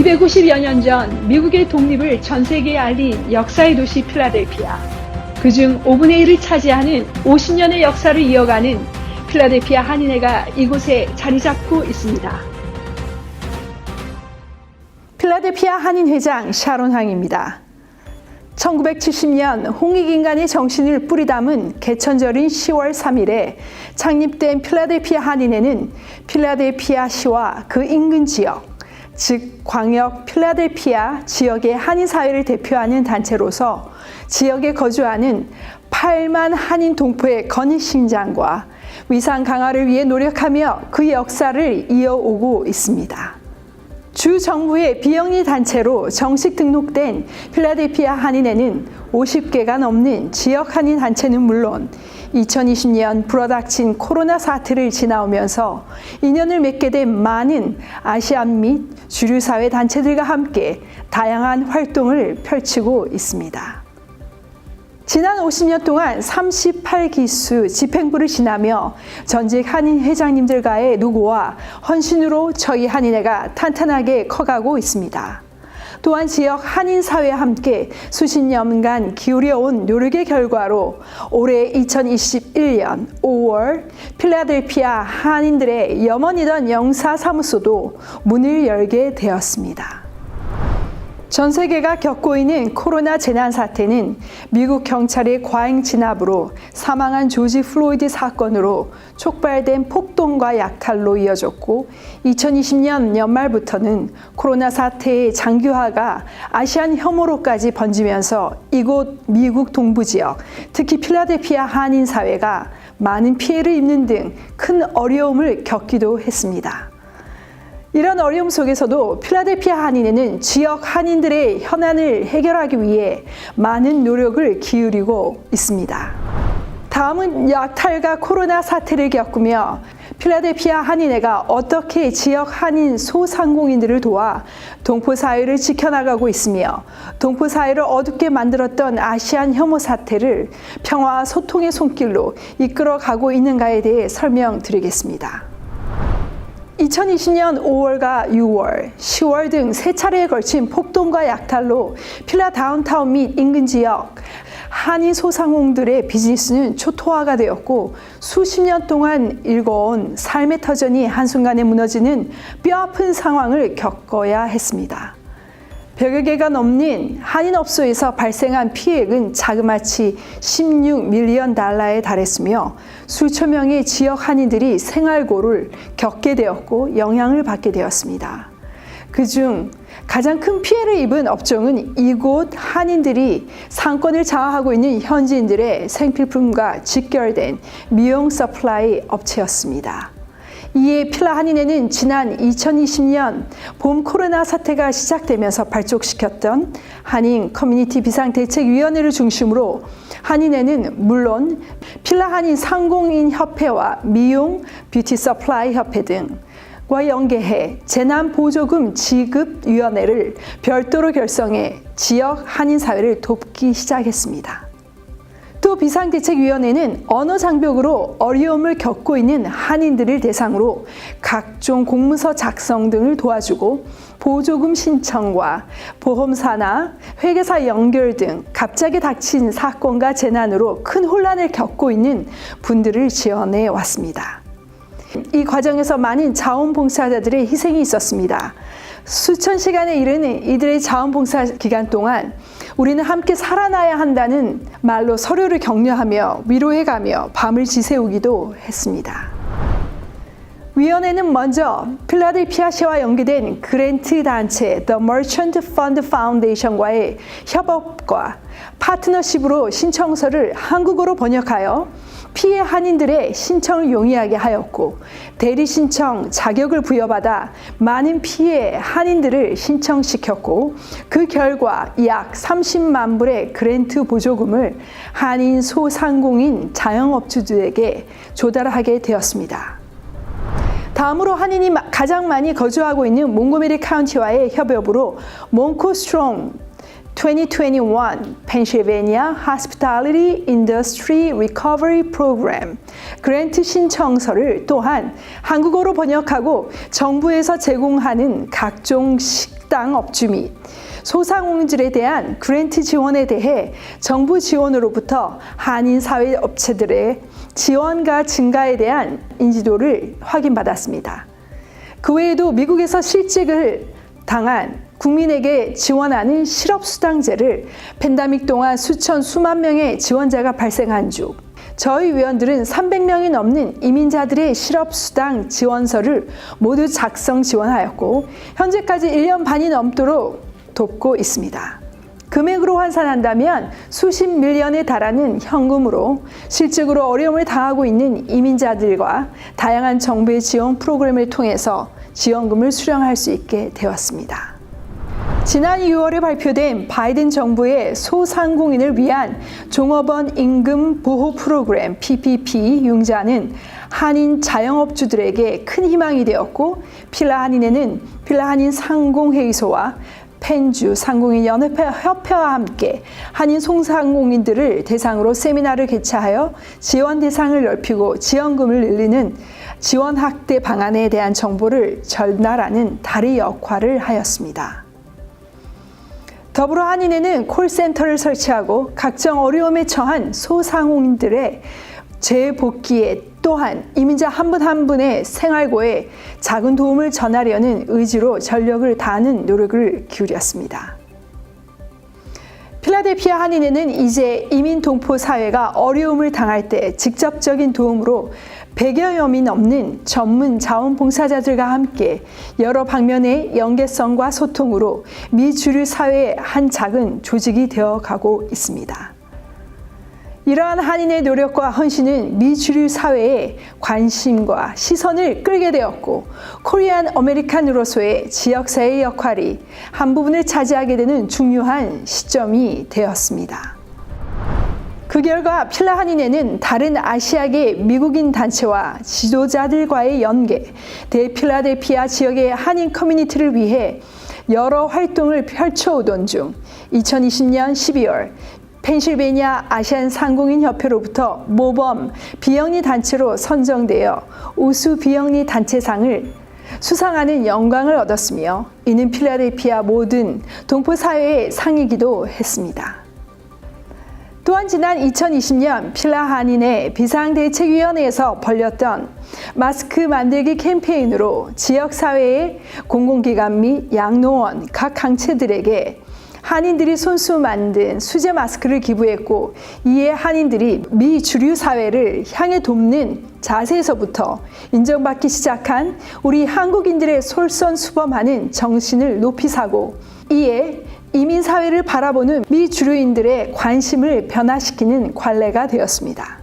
250여 년 전 미국의 독립을 전 세계에 알린 역사의 도시 필라델피아. 그중 5분의 1을 차지하는 50년의 역사를 이어가는 필라델피아 한인회가 이곳에 자리 잡고 있습니다. 필라델피아 한인회장 샤론 황입니다. 1970년 홍익인간의 정신을 뿌리 담은 개천절인 10월 3일에 창립된 필라델피아 한인회는 필라델피아시와 그 인근 지역, 즉 광역 필라델피아 지역의 한인 사회를 대표하는 단체로서 지역에 거주하는 8만 한인 동포의 건의 신장과 위상 강화를 위해 노력하며 그 역사를 이어오고 있습니다. 주 정부의 비영리 단체로 정식 등록된 필라델피아 한인회는 50개가 넘는 지역 한인 단체는 물론 2020년 불어닥친 코로나 사태를 지나오면서 인연을 맺게 된 많은 아시안 및 주류 사회 단체들과 함께 다양한 활동을 펼치고 있습니다. 지난 50년 동안 38기수 집행부를 지나며 전직 한인 회장님들과의 노고와 헌신으로 저희 한인회가 탄탄하게 커가고 있습니다. 또한 지역 한인 사회와 함께 수십 년간 기울여온 노력의 결과로 올해 2021년 5월 필라델피아 한인들의 염원이던 영사사무소도 문을 열게 되었습니다. 전 세계가 겪고 있는 코로나 재난 사태는 미국 경찰의 과잉 진압으로 사망한 조지 플로이드 사건으로 촉발된 폭동과 약탈로 이어졌고 2020년 연말부터는 코로나 사태의 장기화가 아시안 혐오로까지 번지면서 이곳 미국 동부 지역, 특히 필라델피아 한인 사회가 많은 피해를 입는 등 큰 어려움을 겪기도 했습니다. 이런 어려움 속에서도 필라델피아 한인회는 지역 한인들의 현안을 해결하기 위해 많은 노력을 기울이고 있습니다. 다음은 약탈과 코로나 사태를 겪으며 필라델피아 한인회가 어떻게 지역 한인 소상공인들을 도와 동포 사회를 지켜나가고 있으며 동포 사회를 어둡게 만들었던 아시안 혐오 사태를 평화와 소통의 손길로 이끌어가고 있는가에 대해 설명드리겠습니다. 2020년 5월과 6월, 10월 등 세 차례에 걸친 폭동과 약탈로 필라 다운타운 및 인근 지역 한인 소상공인들의 비즈니스는 초토화가 되었고 수십 년 동안 일궈온 삶의 터전이 한순간에 무너지는 뼈아픈 상황을 겪어야 했습니다. 100여 개가 넘는 한인업소에서 발생한 피해액은 자그마치 16밀리언 달러에 달했으며 수천 명의 지역 한인들이 생활고를 겪게 되었고 영향을 받게 되었습니다. 그중 가장 큰 피해를 입은 업종은 이곳 한인들이 상권을 장악하고 있는 현지인들의 생필품과 직결된 미용 서플라이 업체였습니다. 이에 필라 한인회는 지난 2020년 봄 코로나 사태가 시작되면서 발족시켰던 한인 커뮤니티 비상대책위원회를 중심으로 한인회는 물론 필라 한인 상공인 협회와 미용 뷰티 서플라이 협회 등과 연계해 재난보조금 지급위원회를 별도로 결성해 지역 한인 사회를 돕기 시작했습니다. 또 비상대책위원회는 언어 장벽으로 어려움을 겪고 있는 한인들을 대상으로 각종 공문서 작성 등을 도와주고 보조금 신청과 보험사나 회계사 연결 등 갑자기 닥친 사건과 재난으로 큰 혼란을 겪고 있는 분들을 지원해 왔습니다. 이 과정에서 많은 자원봉사자들의 희생이 있었습니다. 수천 시간에 이르는 이들의 자원봉사 기간 동안 우리는 함께 살아나야 한다는 말로 서로를 격려하며 위로해가며 밤을 지새우기도 했습니다. 위원회는 먼저 필라델피아시와 연계된 그랜트 단체 The Merchant Fund Foundation과의 협업과 파트너십으로 신청서를 한국어로 번역하여 피해 한인들의 신청을 용이하게 하였고 대리 신청 자격을 부여받아 많은 피해 한인들을 신청시켰고 그 결과 약 30만 불의 그랜트 보조금을 한인 소상공인 자영업주들에게 조달하게 되었습니다. 다음으로 한인이 가장 많이 거주하고 있는 몽고메리 카운티와의 협업으로 몽코 스트롱 2021 Pennsylvania Hospitality Industry Recovery Program 그랜트 신청서를 또한 한국어로 번역하고 정부에서 제공하는 각종 식당 업주 및 소상공인들에 대한 그랜트 지원에 대해 정부 지원으로부터 한인 사회 업체들의 지원과 증가에 대한 인지도를 확인받았습니다. 그 외에도 미국에서 실직을 당한 국민에게 지원하는 실업수당제를 팬데믹 동안 수만 명의 지원자가 발생한 중 저희 위원들은 300명이 넘는 이민자들의 실업수당 지원서를 모두 작성 지원하였고 현재까지 1년 반이 넘도록 돕고 있습니다. 금액으로 환산한다면 수십 밀리언에 달하는 현금으로 실직으로 어려움을 당하고 있는 이민자들과 다양한 정부의 지원 프로그램을 통해서 지원금을 수령할 수 있게 되었습니다. 지난 6월에 발표된 바이든 정부의 소상공인을 위한 종업원 임금 보호 프로그램 PPP 융자는 한인 자영업주들에게 큰 희망이 되었고 필라 한인회는 필라 한인 상공회의소와 펜주 상공인연합회와 함께 한인 소상공인들을 대상으로 세미나를 개최하여 지원 대상을 넓히고 지원금을 늘리는 지원 확대 방안에 대한 정보를 전달하는 다리 역할을 하였습니다. 더불어 한인회는 콜센터를 설치하고 각종 어려움에 처한 소상공인들의 재복귀에 또한 이민자 한 분 한 분의 생활고에 작은 도움을 전하려는 의지로 전력을 다하는 노력을 기울였습니다. 필라델피아 한인회는 이제 이민 동포 사회가 어려움을 당할 때 직접적인 도움으로 100여 명이 넘는 전문 자원봉사자들과 함께 여러 방면의 연계성과 소통으로 미주류 사회의 한 작은 조직이 되어가고 있습니다. 이러한 한인의 노력과 헌신은 미주류 사회의 관심과 시선을 끌게 되었고 코리안 아메리칸으로서의 지역사회의 역할이 한 부분을 차지하게 되는 중요한 시점이 되었습니다. 그 결과 필라 한인회는 다른 아시아계 미국인 단체와 지도자들과의 연계, 대필라델피아 지역의 한인 커뮤니티를 위해 여러 활동을 펼쳐오던 중 2020년 12월 펜실베니아 아시안 상공인 협회로부터 모범 비영리 단체로 선정되어 우수 비영리 단체상을 수상하는 영광을 얻었으며 이는 필라델피아 모든 동포 사회의 상이기도 했습니다. 또한 지난 2020년 필라 한인회 비상대책위원회에서 벌였던 마스크 만들기 캠페인으로 지역사회의 공공기관 및 양로원 각 항체들에게 한인들이 손수 만든 수제 마스크를 기부했고 이에 한인들이 미주류 사회를 향해 돕는 자세에서부터 인정받기 시작한 우리 한국인들의 솔선수범하는 정신을 높이 사고 이에 이민사회를 바라보는 미주류인들의 관심을 변화시키는 관례가 되었습니다.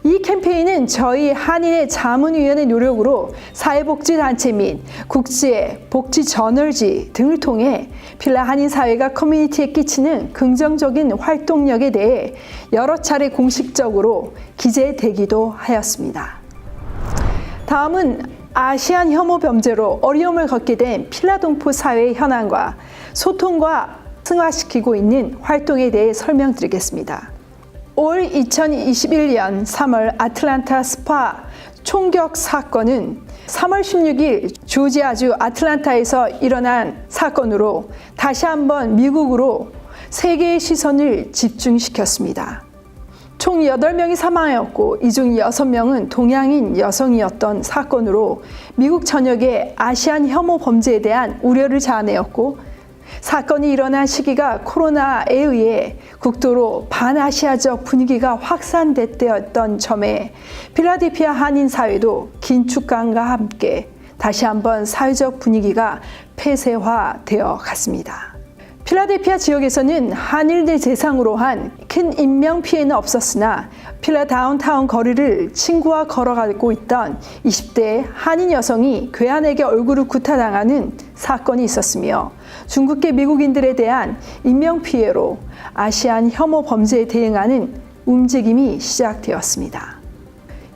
이 캠페인은 저희 한인의 자문위원회 노력으로 사회복지단체 및 국제 복지저널지 등을 통해 필라 한인사회가 커뮤니티에 끼치는 긍정적인 활동력에 대해 여러 차례 공식적으로 기재되기도 하였습니다. 다음은 아시안 혐오 범죄로 어려움을 겪게 된 필라 동포 사회의 현황과 소통과 승화시키고 있는 활동에 대해 설명드리겠습니다. 올 2021년 3월 아틀란타 스파 총격 사건은 3월 16일 조지아주 아틀란타에서 일어난 사건으로 다시 한번 미국으로 세계의 시선을 집중시켰습니다. 총 8명이 사망하였고 이 중 6명은 동양인 여성이었던 사건으로 미국 전역의 아시안 혐오 범죄에 대한 우려를 자아내었고 사건이 일어난 시기가 코로나에 의해 국도로 반아시아적 분위기가 확산됐던 점에 필라델피아 한인 사회도 긴축감과 함께 다시 한번 사회적 분위기가 폐쇄화되어 갔습니다. 필라델피아 지역에서는 한인들 대상으로 한 큰 인명 피해는 없었으나 필라 다운타운 거리를 친구와 걸어가고 있던 20대 한인 여성이 괴한에게 얼굴을 구타당하는 사건이 있었으며 중국계 미국인들에 대한 인명 피해로 아시안 혐오 범죄에 대응하는 움직임이 시작되었습니다.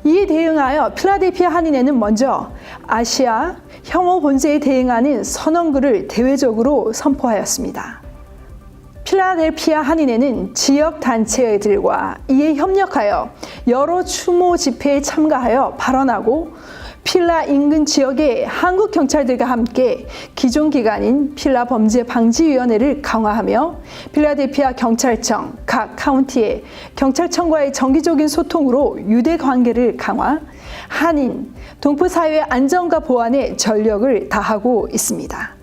이에 대응하여 필라델피아 한인회는 먼저 아시아 혐오 범죄에 대응하는 선언글을 대외적으로 선포하였습니다. 필라델피아 한인회는 지역 단체들과 이에 협력하여 여러 추모 집회에 참가하여 발언하고 필라 인근 지역의 한국 경찰들과 함께 기존 기관인 필라 범죄 방지위원회를 강화하며 필라델피아 경찰청, 각 카운티의 경찰청과의 정기적인 소통으로 유대 관계를 강화, 한인, 동포 사회의 안전과 보안에 전력을 다하고 있습니다.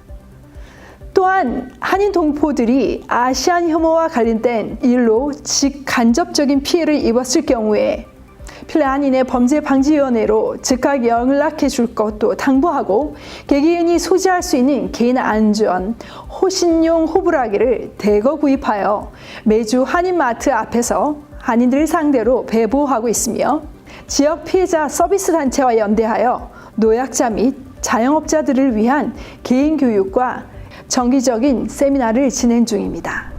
또한 한인 동포들이 아시안 혐오와 관련된 일로 직간접적인 피해를 입었을 경우에 필라 한인의 범죄방지위원회로 즉각 연락해 줄 것도 당부하고 개개인이 소지할 수 있는 개인 안전, 호신용 호불하기를 대거 구입하여 매주 한인마트 앞에서 한인들을 상대로 배부하고 있으며 지역 피해자 서비스 단체와 연대하여 노약자 및 자영업자들을 위한 개인 교육과 정기적인 세미나를 진행 중입니다.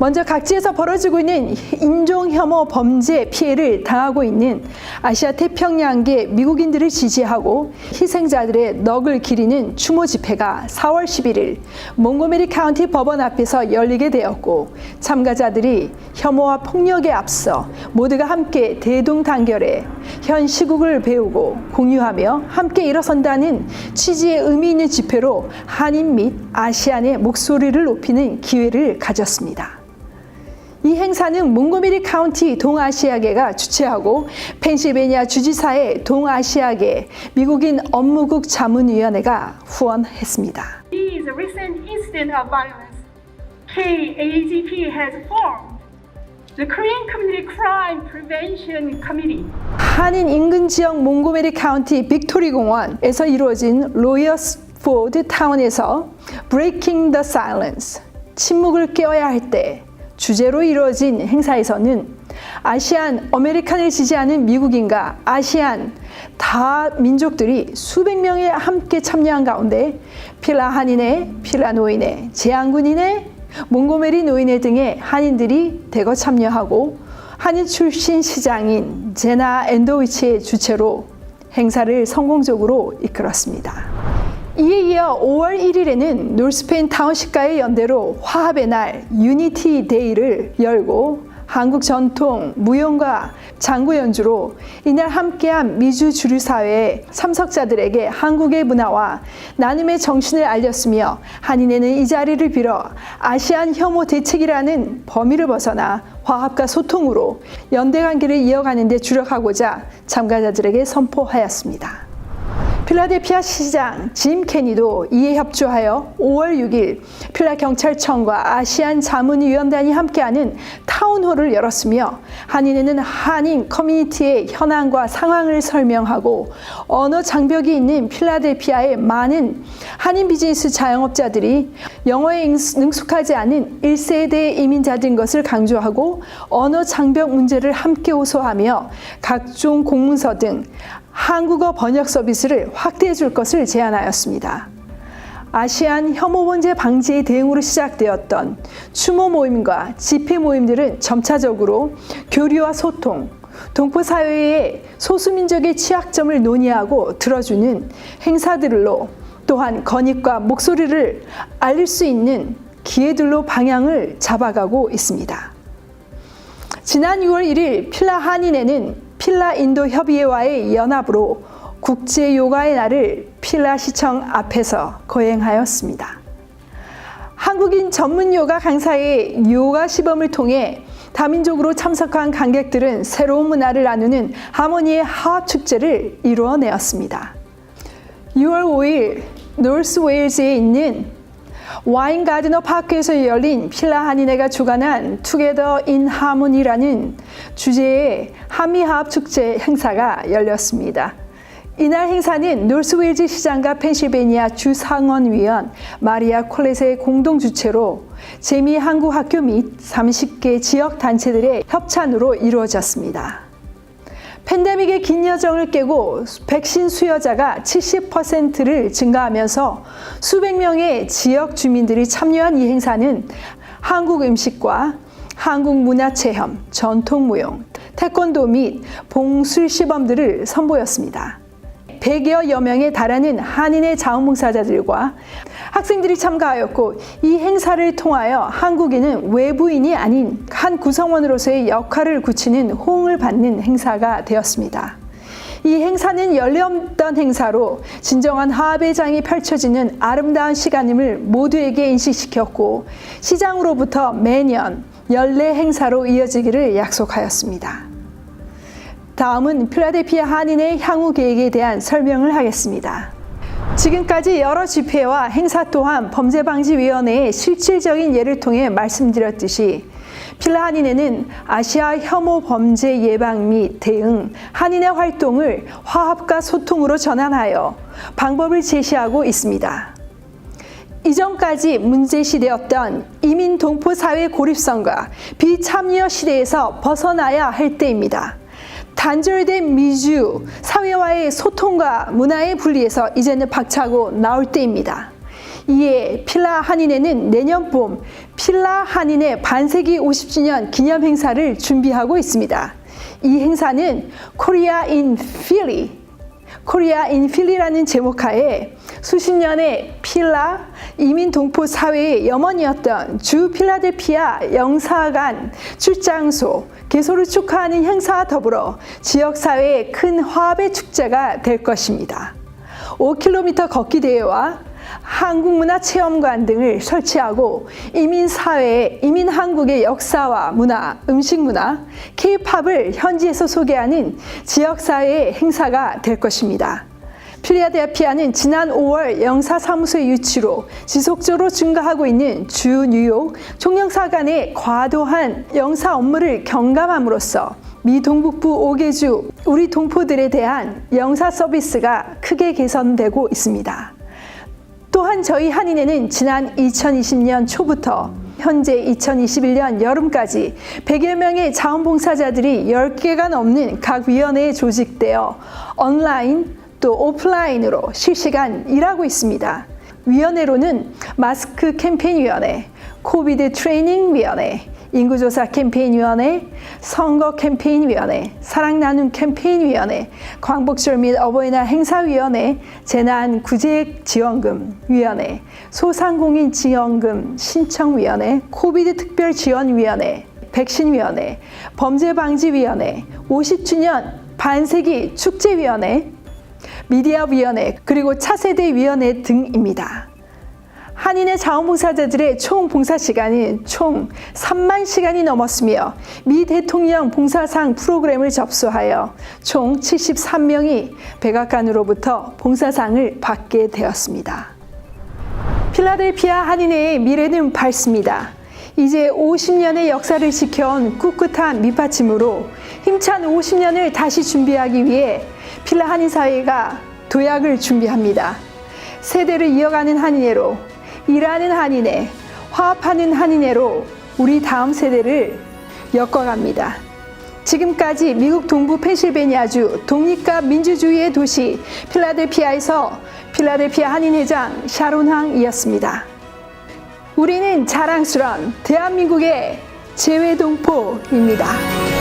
먼저 각지에서 벌어지고 있는 인종혐오 범죄 피해를 당하고 있는 아시아 태평양계 미국인들을 지지하고 희생자들의 넋을 기리는 추모 집회가 4월 11일 몽고메리 카운티 법원 앞에서 열리게 되었고, 참가자들이 혐오와 폭력에 앞서 모두가 함께 대동단결해 현 시국을 배우고 공유하며 함께 일어선다는 취지의 의미 있는 집회로 한인 및 아시안의 목소리를 높이는 기회를 가졌습니다. 이 행사는 몽고메리 카운티 동아시아계가 주최하고 펜실베니아 주지사의 동아시아계 미국인 업무국 자문위원회가 후원했습니다. These recent incidents of violence, KAGP has formed the Korean Community Crime Prevention Committee. 한인 인근 지역 몽고메리 카운티 빅토리 공원에서 이루어진 로이어스포드 타운에서 Breaking the Silence, 침묵을 깨어야 할 때 주제로 이루어진 행사에서는 아시안 아메리칸을 지지하는 미국인과 아시안 다 민족들이 수백 명이 함께 참여한 가운데 필라 한인회, 필라 노인회, 제안군인회, 몽고메리 노인회 등의 한인들이 대거 참여하고 한인 출신 시장인 제나 앤더위치의 주최로 행사를 성공적으로 이끌었습니다. 이에 이어 5월 1일에는 노스페인 타운십과의 연대로 화합의 날 유니티 데이를 열고 한국 전통 무용과 장구 연주로 이날 함께한 미주 주류사회의 참석자들에게 한국의 문화와 나눔의 정신을 알렸으며 한인회는 이 자리를 빌어 아시안 혐오 대책이라는 범위를 벗어나 화합과 소통으로 연대관계를 이어가는 데 주력하고자 참가자들에게 선포하였습니다. 필라델피아 시장 짐 케니도 이에 협조하여 5월 6일 필라 경찰청과 아시안 자문위원단이 함께하는 타운홀을 열었으며 한인회는 한인 커뮤니티의 현황과 상황을 설명하고 언어 장벽이 있는 필라델피아의 많은 한인 비즈니스 자영업자들이 영어에 능숙하지 않은 1세대 이민자들인 것을 강조하고 언어 장벽 문제를 함께 호소하며 각종 공문서 등 한국어 번역 서비스를 확대해 줄 것을 제안하였습니다. 아시안 혐오 문제 방지의 대응으로 시작되었던 추모 모임과 집회 모임들은 점차적으로 교류와 소통, 동포 사회의 소수민족의 취약점을 논의하고 들어주는 행사들로 또한 건의과 목소리를 알릴 수 있는 기회들로 방향을 잡아가고 있습니다. 지난 6월 1일 필라 한인회는 필라 인도 협의회와의 연합으로 국제 요가의 날을 필라 시청 앞에서 거행하였습니다. 한국인 전문 요가 강사의 요가 시범을 통해 다민족으로 참석한 관객들은 새로운 문화를 나누는 하모니의 화합 축제를 이루어내었습니다. 6월 5일 노스 웨일즈에 있는 와인 가드너 파크에서 열린 필라 한인회가 주관한 Together in Harmony라는 주제의 한미화합 축제 행사가 열렸습니다. 이날 행사는 노스웨일즈 시장과 펜실베니아 주상원위원 마리아 콜렛의 공동 주최로 재미 한국 학교 및 30개 지역 단체들의 협찬으로 이루어졌습니다. 팬데믹의 긴 여정을 깨고 백신 수요자가 70%를 증가하면서 수백 명의 지역 주민들이 참여한 이 행사는 한국 음식과 한국 문화체험, 전통무용, 태권도 및 봉술 시범들을 선보였습니다. 100여 명에 달하는 한인의 자원봉사자들과 학생들이 참가하였고, 이 행사를 통하여 한국인은 외부인이 아닌 한 구성원으로서의 역할을 굳히는 호응을 받는 행사가 되었습니다. 이 행사는 열려 없던 행사로 진정한 화합의 장이 펼쳐지는 아름다운 시간임을 모두에게 인식시켰고 시장으로부터 매년 연례 행사로 이어지기를 약속하였습니다. 다음은 필라델피아 한인의 향후 계획에 대한 설명을 하겠습니다. 지금까지 여러 집회와 행사 또한 범죄방지위원회의 실질적인 예를 통해 말씀드렸듯이 필라 한인회는 아시아 혐오 범죄 예방 및 대응 한인의 활동을 화합과 소통으로 전환하여 방법을 제시하고 있습니다. 이전까지 문제시되었던 이민 동포 사회 고립성과 비참여 시대에서 벗어나야 할 때입니다. 단절된 미주 사회와의 소통과 문화의 분리에서 이제는 박차고 나올 때입니다. 이에 필라 한인회는 내년 봄 필라 한인회 반세기 50주년 기념 행사를 준비하고 있습니다. 이 행사는 Korea in Philly라는 제목하에 수십 년의 필라 이민 동포 사회의 염원이었던 주 필라델피아 영사관 출장소 개소를 축하하는 행사와 더불어 지역사회의 큰 화합의 축제가 될 것입니다. 5km 걷기 대회와 한국문화체험관 등을 설치하고 이민사회의 이민 한국의 역사와 문화, 음식문화, K-팝을 현지에서 소개하는 지역사회의 행사가 될 것입니다. 필라델피아는 지난 5월 영사사무소의 유치로 지속적으로 증가하고 있는 주 뉴욕 총영사관의 과도한 영사 업무를 경감함으로써 미 동북부 5개주 우리 동포들에 대한 영사 서비스가 크게 개선되고 있습니다. 또한 저희 한인회는 지난 2020년 초부터 현재 2021년 여름까지 100여 명의 자원봉사자들이 10개가 넘는 각 위원회에 조직되어 온라인 또 오프라인으로 실시간 일하고 있습니다. 위원회로는 마스크 캠페인위원회, 코비드 트레이닝위원회, 인구조사 캠페인위원회, 선거 캠페인위원회, 사랑나눔 캠페인위원회, 광복절 및 어버이날 행사위원회, 재난구제지원금위원회, 소상공인지원금 신청위원회, 코비드 특별지원위원회, 백신위원회, 범죄방지위원회, 50주년 반세기 축제위원회, 미디어위원회, 그리고 차세대위원회 등입니다. 한인의 자원봉사자들의 총 봉사시간은 총 3만 시간이 넘었으며 미 대통령 봉사상 프로그램을 접수하여 총 73명이 백악관으로부터 봉사상을 받게 되었습니다. 필라델피아 한인회의 미래는 밝습니다. 이제 50년의 역사를 지켜온 꿋꿋한 밑받침으로 힘찬 50년을 다시 준비하기 위해 필라 한인사회가 도약을 준비합니다. 세대를 이어가는 한인회로, 일하는 한인회, 화합하는 한인회로 우리 다음 세대를 엮어갑니다. 지금까지 미국 동부 펜실베니아주 독립과 민주주의의 도시 필라델피아에서 필라델피아 한인회장 샤론항이었습니다. 우리는 자랑스러운 대한민국의 재외동포입니다.